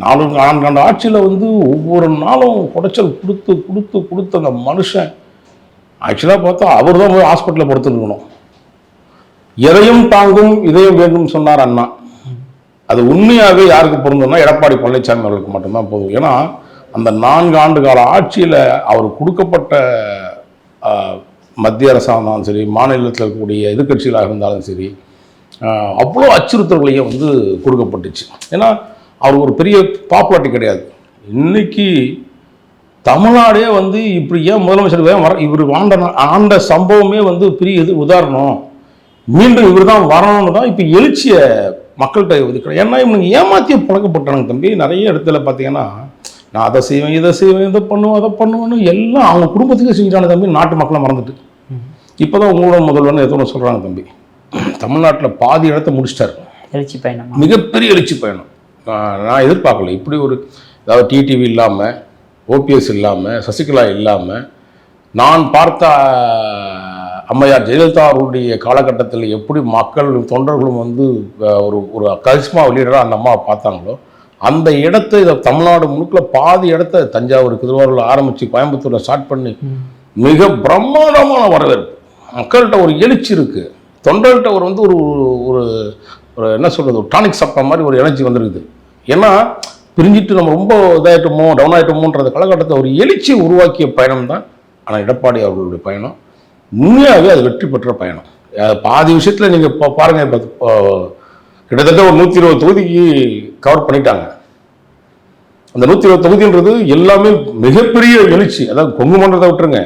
4 ஆண்டு ஆட்சியில் வந்து ஒவ்வொரு நாளும் குடைச்சல் கொடுத்து கொடுத்து கொடுத்து அந்த மனுஷன் ஆக்சுவலாக பார்த்தா அவர் தான் போய் ஹாஸ்பிட்டலில் படுத்துருக்கணும். எதையும் தாங்கும் இதயம் வேண்டும் சொன்னார் அண்ணா. அது உண்மையாகவே யாருக்கு பொருந்ததுன்னா எடப்பாடி பழனிசாமி அவர்களுக்கு மட்டும்தான் போதும். ஏன்னா அந்த 4 ஆண்டு கால ஆட்சியில் அவர் கொடுக்கப்பட்ட மத்திய அரசாக இருந்தாலும் சரி, மாநிலத்தில் இருக்கக்கூடிய எதிர்கட்சிகளாக இருந்தாலும் சரி, அவ்வளோ அச்சுறுத்தல்களையும் வந்து கொடுக்கப்பட்டுச்சு. ஏன்னா அவர் ஒரு பெரிய பாப்புலாரிட்டி கிடையாது. இன்னைக்கு தமிழ்நாடே வந்து இப்படி ஏன் முதலமைச்சர் இவர் ஆண்ட சம்பவமே வந்து பெரிய உதாரணம். மீண்டும் இவர் தான் வரணும்னு தான் இப்போ எழுச்சியை மக்கள்கிட்ட ஒதுக்கிறேன். ஏன்னா இவனுங்க ஏமாற்றிய பழக்கப்பட்டானுங்க தம்பி. நிறைய இடத்துல பார்த்தீங்கன்னா நான் அதை செய்வேன், இதை செய்வேன், இதை பண்ணுவேன், அதை பண்ணுவேன்னு எல்லாம் அவங்க குடும்பத்துக்கே செஞ்சுட்டாங்க தம்பி. நாட்டு மக்களை மறந்துட்டு இப்போ தான் உங்களோட முதல்வன்னு எதோ ஒன்று சொல்கிறாங்க தம்பி. தமிழ்நாட்டில் பாதி இடத்த முடிச்சிட்டாரு. எழுச்சி பயணம், மிகப்பெரிய எழுச்சி பயணம். நான் எதிர்பார்க்கல இப்படி ஒரு, அதாவது டிடிவி இல்லாமல், ஓபிஎஸ் இல்லாமல், சசிகலா இல்லாமல், நான் பார்த்த அம்மையார் ஜெயலலிதா அவருடைய காலகட்டத்தில் எப்படி மக்கள் தொண்டர்களும் வந்து ஒரு கரிஸ்மா லீடராக அந்த அம்மாவை பார்த்தாங்களோ அந்த இடத்த இதை தமிழ்நாடு முழுக்கில் பாதி இடத்த தஞ்சாவூர், திருவாரூரில் ஆரம்பித்து கோயம்புத்தூரில் ஸ்டார்ட் பண்ணி மிக பிரம்மாண்டமான வரவேற்பு. மக்கள்கிட்ட ஒரு எழுச்சி இருக்குது. தொண்டர்கிட்ட ஒரு வந்து ஒரு என்ன சொல்கிறது, ஒரு டானிக் சாப்பிட்ட மாதிரி ஒரு எனர்ஜி வந்துருக்குது. ஏன்னா பிரிஞ்சிட்டு நம்ம ரொம்ப இதாகிட்டோமோ டவுன் ஆகிட்டோமோன்ற காலகட்டத்தை ஒரு எழுச்சியை உருவாக்கிய பயணம் தான் ஆனால் எடப்பாடி அவர்களுடைய பயணம். உண்மையாகவே அது வெற்றி பெற்ற பயணம். பாதி விஷயத்தில் நீங்கள் இப்போ பாருங்கள், இப்போ கிட்டத்தட்ட ஒரு 120 தொகுதிக்கு கவர் பண்ணிட்டாங்க. அந்த 120 தொகுதின்றது எல்லாமே மிகப்பெரிய எழுச்சி. அதாவது கொங்கு மண்டலத்தை விட்டுருங்க.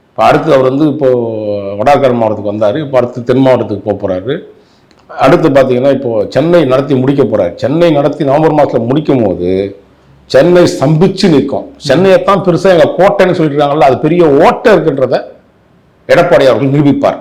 இப்போ அடுத்து அவர் வந்து இப்போது வடாகர் மாவட்டத்துக்கு வந்தார். இப்போ அடுத்து தென் மாவட்டத்துக்கு போக போகிறாரு. அடுத்து பார்த்தீங்கன்னா இப்போது சென்னை நடத்தி முடிக்க போகிறார். சென்னை நடத்தி நவம்பர் மாதத்தில் முடிக்கும் போது சென்னை ஸ்தம்பிச்சு நிற்கும். சென்னையைத்தான் பெருசாக எங்கள் கோட்டைன்னு சொல்லிட்டு இருக்காங்கல்ல, அது பெரிய ஓட்டை இருக்குன்றதை எடப்பாடி அவர்கள் நிரூபிப்பார்.